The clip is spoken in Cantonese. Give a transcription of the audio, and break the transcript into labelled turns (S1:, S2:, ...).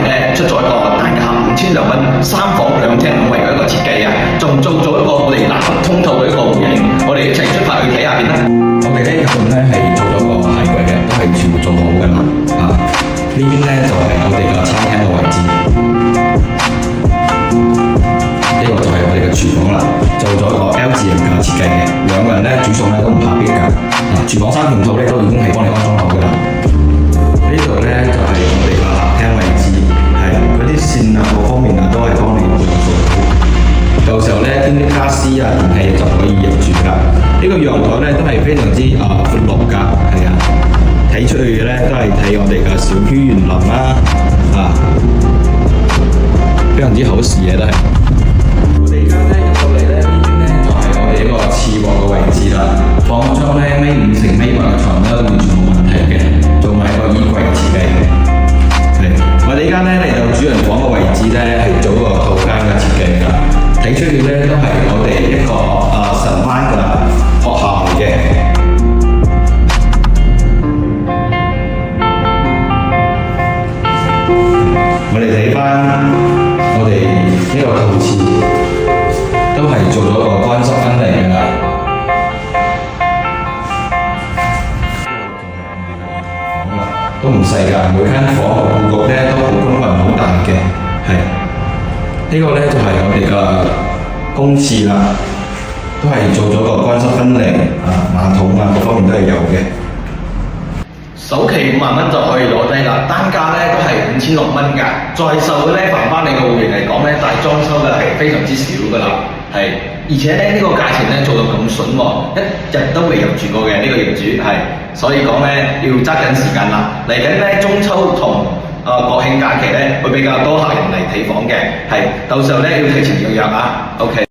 S1: 嚟咧出咗一個單價5200蚊3房2廳2衛嘅一個設計啊，仲做咗一個我哋南北通透嘅一個戶型，我哋一齊出發去睇下邊啦。我哋咧入邊咧係做咗個鞋櫃嘅，都係全部做好嘅啦。呢邊咧就係我哋嘅餐廳嘅位置，呢個就係我哋嘅廚房啦，做咗個 L 字形嘅設計嘅，兩個人咧煮餸咧都唔怕逼㗎。廚房3件套咧都已經係幫你安裝好㗎啦。呢度咧就係我哋嘅客廳位置，係嗰啲線啊各方面啊都係幫你做好。到時候咧啲家私啊電器就可以入住㗎。呢個陽台咧都係非常之闊落㗎，係啊。睇出去咧都係睇我哋嘅小區園林啦，非常之好視野都係。我哋而家咧入到嚟咧，呢邊咧就係我哋一個次卧嘅位置啦。放張咧米5乘米8嘅床咧完全冇問題嘅，做埋個衣櫃設計嘅。係，我哋而家咧嚟到主人房嘅位置咧係做一個套間嘅設計㗎。睇出去咧都係我哋一個神灣嘅學校嚟嘅。我哋睇翻我哋呢個陶瓷都係做咗個乾濕分離㗎啦，都唔細㗎，每間房嘅佈局咧都好均勻好大嘅，係呢個咧就係我哋嘅公廁啦，都係做咗個乾濕分離馬桶各方面都係有嘅。首期5萬蚊就可以攞低啦，單價咧都係5600蚊㗎，在售嘅咧凡翻你個戶型嚟講咧，但係裝修嘅係非常之少㗎啦，係，而且咧呢個價錢咧做到咁筍喎，一日都未入住過嘅呢個業主係，所以講咧要揸緊時間啦，嚟緊咧中秋同國慶假期咧會比較多客人嚟睇房嘅，係，到時候咧要提前預約啊 ，OK。